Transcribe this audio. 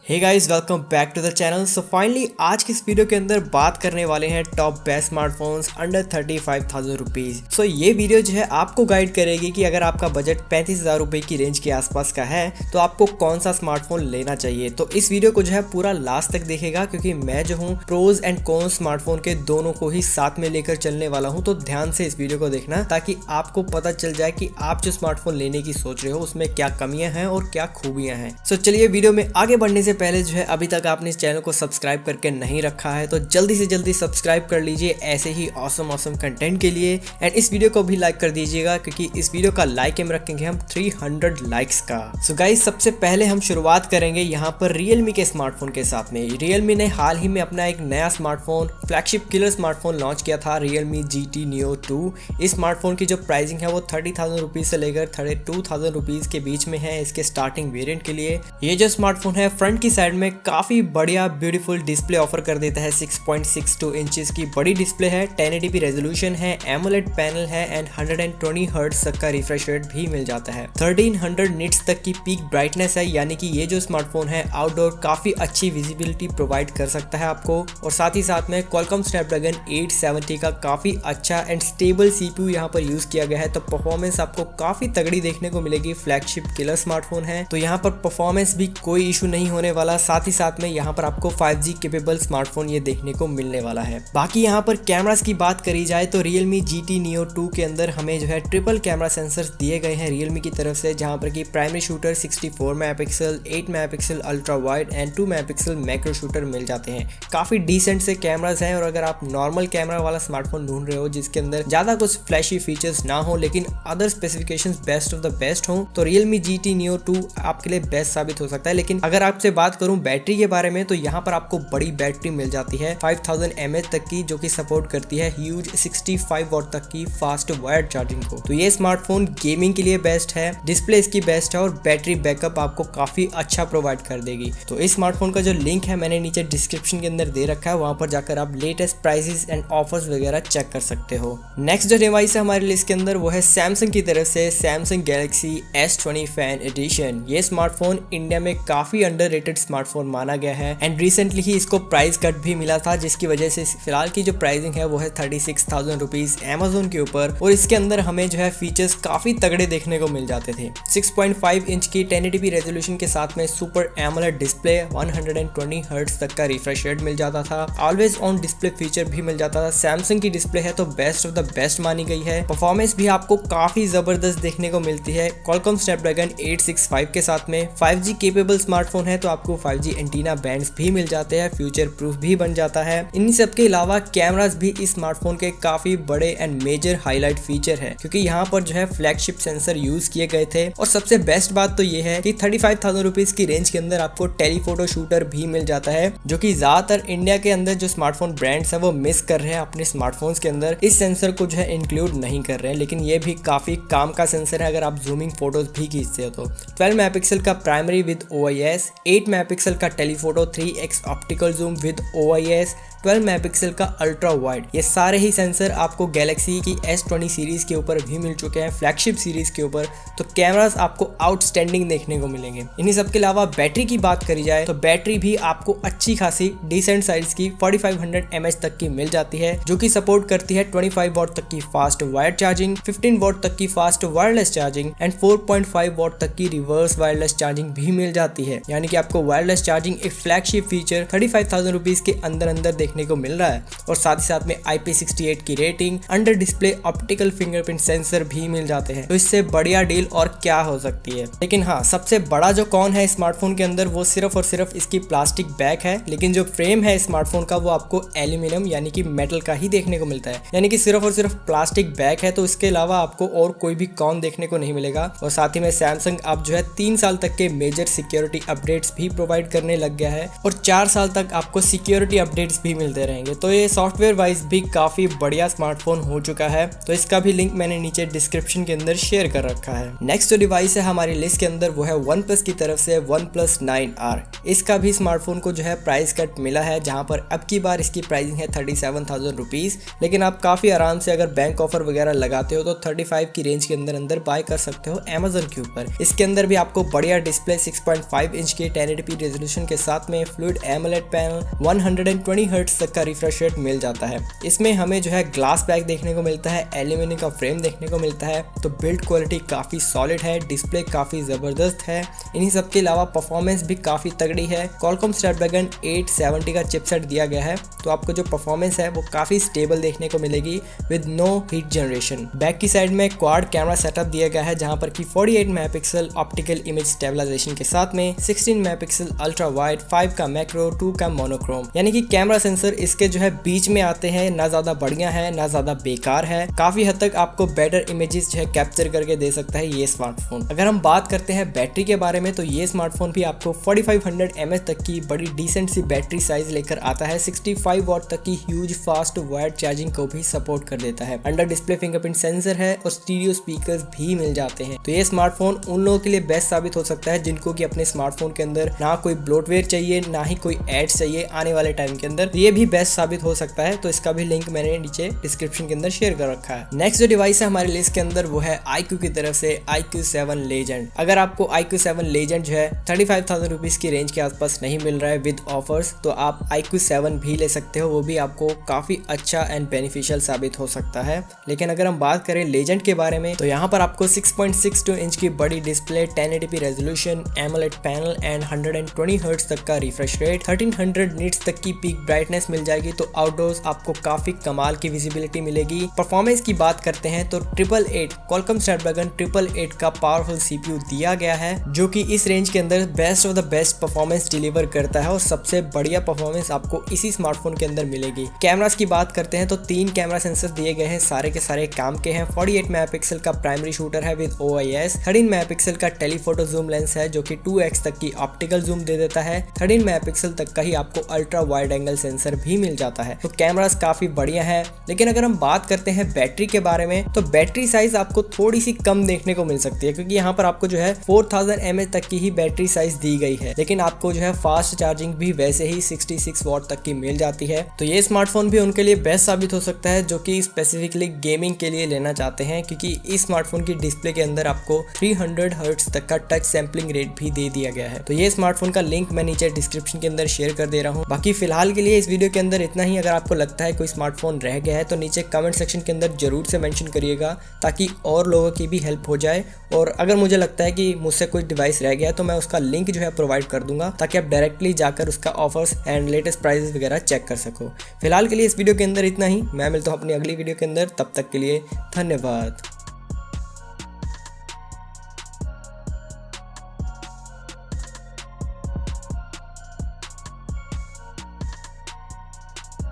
Hey guys, welcome back to the channel. So finally आज की इस वीडियो के अंदर बात करने वाले हैं top best smartphones under 35,000 rupees. So ये वीडियो जो है आपको गाइड करेगी कि अगर आपका बजट 35,000 रुपये की रेंज के आसपास का है तो आपको कौन सा स्मार्टफोन लेना चाहिए। तो इस वीडियो को जो है पूरा लास्ट तक देखेगा क्योंकि मैं जो हूँ प्रोज एंड कॉन्स स्मार्टफोन के दोनों को ही साथ में लेकर चलने वाला हूँ। तो ध्यान से इस वीडियो को देखना ताकि आपको पता चल जाए कि आप जो स्मार्टफोन लेने की सोच रहे हो उसमें क्या कमियां हैं और क्या खूबियां हैं। सो चलिए वीडियो में आगे बढ़ने से पहले जो है अभी तक आपने इस चैनल को सब्सक्राइब करके नहीं रखा है तो जल्दी से जल्दी सब्सक्राइब कर लीजिए ऐसे ही ऑसम कंटेंट के लिए। एंड इस वीडियो को भी लाइक कर दीजिएगा क्योंकि इस वीडियो का लाइक एम रखेंगे हम 300 लाइक्स का। सो गाइस, सबसे पहले हम शुरुआत करेंगे यहाँ पर रियलमी के स्मार्टफोन के साथ में। रियलमी ने हाल ही में अपना एक नया smartphone, flagship killer smartphone launch किया था, रियलमी GT Neo 2। इस स्मार्टफोन की जो प्राइसिंग है वो 30,000 रुपीज से लेकर 32,000 रुपीज के बीच में है इसके स्टार्टिंग वेरिएंट के लिए। ये जो स्मार्टफोन है फ्रंट की साइड में काफी बढ़िया ब्यूटीफुल डिस्प्ले ऑफर कर देता है। 6.62 इंचेस की बड़ी डिस्प्ले है, 1080p रेजोल्यूशन है, एमोलेड पैनल है एंड 120 हर्ट्ज तक का रिफ्रेश रेट भी मिल जाता है। 1300 निट्स तक की पीक ब्राइटनेस है, यानी कि ये जो स्मार्टफोन है आउटडोर काफी अच्छी विजिबिलिटी प्रोवाइड कर सकता है आपको। और साथ ही साथ में क्वालकॉम स्नैपड्रैगन 870 का काफी अच्छा एंड स्टेबल CPU यहाँ पर यूज किया गया है, तो परफॉर्मेंस आपको काफी तगड़ी देखने को मिलेगी। फ्लैगशिप किलर स्मार्टफोन है तो यहाँ पर परफॉर्मेंस भी कोई इशू नहीं होने वाला। साथ ही साथ में यहाँ पर आपको 5G केपेबल स्मार्टफोन ये देखने को मिलने वाला है। बाकी यहाँ पर कैमरास की बात करी जाए तो Realme GT Neo 2 के अंदर हमें जो है ट्रिपल कैमरा सेंसर्स दिए गए हैं Realme की तरफ से, जहाँ पर कि primary shooter 64 megapixel, 8 megapixel ultra wide and 2 megapixel macro shooter मिल जाते हैं। काफी डिसेंट से कैमरास हैं। और अगर आप नॉर्मल कैमरा वाला स्मार्टफोन ढूंढ रहे हो जिसके अंदर ज्यादा कुछ फ्लैशी फीचर्स ना हो लेकिन other specifications best of the best हो तो Realme GT Neo 2 आपके लिए बेस्ट साबित हो सकता है। लेकिन अगर आपसे बात करूं बैटरी के बारे में तो यहाँ पर आपको बड़ी बैटरी मिल जाती है 5000 mAh तक की, जो कि सपोर्ट करती है ह्यूज 65 वॉट तक की फास्ट वायर्ड चार्जिंग को। तो ये स्मार्टफोन गेमिंग के लिए बेस्ट है, डिस्प्ले इसकी बेस्ट है और बैटरी बैकअप आपको काफी अच्छा प्रोवाइड कर देगी। तो इस स्मार्टफोन का जो लिंक है मैंने नीचे डिस्क्रिप्शन के अंदर दे रखा है, वहां पर जाकर आप लेटेस्ट प्राइसेस एंड ऑफर्स वगैरह चेक कर सकते हो। नेक्स्ट जो डिवाइस है हमारे लिस्ट के अंदर वो है सैमसंग की तरफ से Samsung Galaxy S20 fan addition. ये स्मार्टफोन इंडिया में काफी अंडररेटेड स्मार्टफोन माना गया है एंड रिसेंटली ही इसको प्राइस कट भी मिला था, जिसकी वजह से फिलहाल की जो प्राइसिंग है वो है 36,000 रुपीज Amazon के ऊपर। और इसके अंदर हमें जो है फीचर्स काफी तगड़े देखने को मिल जाते थे। 6.5 इंच की 1080p रेजोल्यूशन के साथ में सुपर एमोलेड डिस्प्ले, 120 हर्ट्ज तक का रिफ्रेश रेट मिल जाता था, ऑलवेज ऑन डिस्प्ले फीचर भी मिल जाता था। सैमसंग की डिस्प्ले है तो बेस्ट ऑफ द बेस्ट मानी गई है। परफॉर्मेंस भी आपको काफी जबरदस्त देखने को मिलती है। क्वालकॉम स्नैपड्रैगन 865 के साथ में 5G केपेबल स्मार्टफोन है तो आपको 5G एंटीना बैंड्स भी मिल जाते हैं, फ्यूचर प्रूफ भी बन जाता है। इन सब के अलावा कैमरास भी इस स्मार्टफोन के काफी बड़े एंड मेजर हाईलाइट फीचर है क्योंकि यहाँ पर जो है फ्लैगशिप सेंसर यूज किए गए थे। और सबसे बेस्ट बात तो ये है कि 35,000 रुपीज की रेंज के अंदर आपको टेलीफोटो शूटर भी मिल जाता है, जो कि ज्यादातर इंडिया के अंदर जो स्मार्टफोन ब्रांड्स है वो मिस कर रहे हैं अपने स्मार्टफोन्स के अंदर। इस सेंसर को जो है इंक्लूड नहीं कर रहे हैं, लेकिन ये भी काफी काम का सेंसर है अगर आप जूमिंग फोटोज भी खींचते हो तो। 12 मेगापिक्सल का प्राइमरी विद OIS, 8 मेगापिक्सल का telephoto 3x optical zoom with OIS, 12 megapixel का अल्ट्रा वाइड। ये सारे ही सेंसर आपको गैलेक्सी की S20 सीरीज के ऊपर भी मिल चुके हैं, फ्लैगशिप सीरीज के ऊपर। तो कैमरास आपको आउटस्टैंडिंग देखने को मिलेंगे। इन्हीं सब के अलावा बैटरी की बात करी जाए तो बैटरी भी आपको अच्छी खासी डिसेंट साइज की 4500 mAh तक की मिल जाती है, जो कि सपोर्ट करती है 25 वॉट तक की फास्ट वायर्ड चार्जिंग, 15 वॉट तक की fast wireless charging and 4.5 what तक की रिवर्स वायरलेस चार्जिंग भी मिल जाती है। यानी कि आपको वायरलेस चार्जिंग एक फ्लैगशिप फीचर 35,000 रुपीज के अंदर देखने को मिल रहा है। और साथ ही साथ में IP68 की rating, under display optical fingerprint sensor भी मिल जाते हैं। तो इससे बढ़िया डील और क्या हो सकती है। लेकिन हाँ, सबसे बड़ा जो कौन है स्मार्टफोन के अंदर वो सिर्फ और सिर्फ इसकी प्लास्टिक बैक है, लेकिन जो फ्रेम है स्मार्टफोन का वो आपको एल्यूमिनियम यानी कि मेटल का ही देखने को मिलता है। यानी कि सिर्फ और सिर्फ प्लास्टिक बैक है, तो इसके अलावा आपको और कोई भी कौन देखने को नहीं मिलेगा। और साथ ही में सैमसंग अब जो है 3 साल तक के मेजर सिक्योरिटी अपडेट्स भी प्रोवाइड करने लग गया है और 4 साल तक आपको सिक्योरिटी अपडेट्स भी मिलते रहेंगे। तो ये सॉफ्टवेयर वाइज भी काफ़ी बढ़िया स्मार्टफोन हो चुका है, तो इसका भी लिंक मैंने नीचे डिस्क्रिप्शन के अंदर शेयर कर रखा है। नेक्स्ट जो डिवाइस है हमारी लिस्ट के अंदर वो है OnePlus की तरफ से OnePlus 9R। इसका भी स्मार्टफोन को जो है प्राइस कट मिला है, जहाँ पर अब की बार इसकी प्राइसिंग है 37,000 रुपीज़, लेकिन आप काफ़ी आराम से अगर बैंक ऑफर वगैरह लगाते हो तो 35 की रेंज के अंदर बाय कर सकते हो अमेजोन के ऊपर। इसके अंदर भी आपको बढ़िया डिस्प्ले 6.5 इंच की 1080p रेजोल्यूशन के साथ में फ्लूइड एमोलेड पैनल 120 हर्ट्ज तक का रिफ्रेश रेट मिल जाता है। इसमें हमें जो है ग्लास बैक देखने को मिलता है, एल्यूमिनियम का फ्रेम देखने को मिलता है, तो बिल्ड क्वालिटी काफ़ी सॉलिड है, डिस्प्ले काफ़ी ज़बरदस्त है। इन्हीं सब के अलावा परफॉर्मेंस भी काफ़ी तगड़ी है। Qualcomm Snapdragon 870 का चिपसेट दिया गया है, तो आपको जो परफॉर्मेंस है वो काफ़ी स्टेबल देखने को मिलेगी with no heat generation. Back की साइड में क्वाड कैमरा सेटअप दिया गया है, जहां पर कि 48 मेगापिक्सल ऑप्टिकल इमेज स्टेबलाइजेशन के साथ में 16 मेगापिक्सल अल्ट्रा वाइड, 5 का मैक्रो, 2 का मोनोक्रोम, यानी कि कैमरा सेंसर इसके जो है बीच में आते हैं, ना ज्यादा बढ़िया है ना ज्यादा बेकार है। काफी हद तक आपको बेटर इमेजेस जो है कैप्चर करके दे सकता है ये स्मार्टफोन। अगर हम बात करते हैं बैटरी के बारे में, तो ये स्मार्टफोन भी आपको 4500 mAh तक की बड़ी डिसेंट सी बैटरी साइज लेकर आता है। 65 वाट तक की ह्यूज फास्ट वायर्ड चार्जिंग को भी सपोर्ट कर देता है। अंडर डिस्प्ले फिंगरप्रिंट सेंसर है और स्टीरियो स्पीकर्स भी मिल जाते हैं। तो ये स्मार्टफोन उन लोगों के लिए बेस्ट साबित हो सकता है जिनको कि अपने स्मार्टफोन के अंदर ना कोई ब्लोटवेयर चाहिए, ना ही कोई एड्स चाहिए आने वाले टाइम के अंदर। तो ये भी बेस्ट साबित हो सकता है, तो इसका भी लिंक मैंने नीचे डिस्क्रिप्शन के अंदर शेयर कर रखा है। नेक्स्ट जो डिवाइस है हमारी लिस्ट के अंदर वो है iQOO की तरफ से iQOO 7 Legend। अगर आपको iQOO 7 Legend जो है 35,000 रुपीज की रेंज के आसपास नहीं मिल रहा है विद ऑफर्स, तो आप iQOO 7 भी ले सकते हो। वो भी आपको काफी अच्छा एंड बेनिफिशियल साबित हो सकता है। लेकिन अगर हम बात करें लेजेंड के बारे में, तो यहाँ पर आपको 6.62 इंच की बड़ी display, 1080p resolution, AMOLED panel and 120 hertz तक का रिफ्रेश रेट, 1300 निट्स तक की पीक ब्राइटनेस मिल जाएगी। तो आउटडोर्स आपको काफी कमाल की विजिबिलिटी मिलेगी। परफॉर्मेंस की बात करते हैं तो 888 Qualcomm Snapdragon 888 का पावरफुल CPU दिया गया है, जो कि इस रेंज के अंदर best of the best performance deliver करता है और सबसे बढ़िया परफॉर्मेंस आपको इसी स्मार्टफोन के अंदर मिलेगी। कैमरास की बात करते हैं तो 3 कैमरा सेंसर दिए गए हैं, सारे के सारे काम के हैं। 48 मेगापिक्सल का प्राइमरी शूटर है विद OIS, 13 मेगापिक्सल का टेलीफोटो जूम लेंस है जो कि 2x तक की ऑप्टिकल जूम दे देता है। 13 मेगापिक्सल तक का ही आपको अल्ट्रा वाइड एंगल सेंसर भी मिल जाता है। तो कैमरास काफी बढ़िया है। लेकिन अगर हम बात करते हैं बैटरी के बारे में, तो बैटरी साइज आपको थोड़ी सी कम देखने को मिल सकती है, क्योंकि यहाँ पर आपको जो है 4000 mAh तक की ही बैटरी साइज दी गई है। लेकिन आपको जो है फास्ट चार्जिंग भी वैसे ही 66 वाट तक की मिल जाती है। तो ये स्मार्टफोन भी उनके लिए बेस्ट साबित हो सकता है जो कि स्पेसिफिकली गेमिंग के लिए लेना चाहते हैं, क्योंकि इस स्मार्टफोन की डिस्प्ले के अंदर आपको 300 हर्ट्ज तक का टच सैंपलिंग रेट भी दे दिया गया है। तो ये स्मार्टफोन का लिंक मैं नीचे डिस्क्रिप्शन के अंदर शेयर कर दे रहा हूँ। बाकी फिलहाल के लिए इस वीडियो के अंदर इतना ही। अगर आपको लगता है कोई स्मार्टफोन रह गया है तो नीचे कमेंट सेक्शन के अंदर जरूर से मेंशन करिएगा, ताकि और लोगों की भी हेल्प हो जाए। और अगर मुझे लगता है कि मुझसे कोई डिवाइस रह गया है तो मैं उसका लिंक जो है प्रोवाइड कर दूंगा, ताकि आप डायरेक्टली जाकर उसका ऑफर्स एंड लेटेस्ट प्राइसेस वगैरह चेक कर सको। फिलहाल के लिए इस वीडियो के अंदर इतना ही। मैं मिलता हूँ अपनी अगली वीडियो के अंदर, तब तक के लिए धन्यवाद।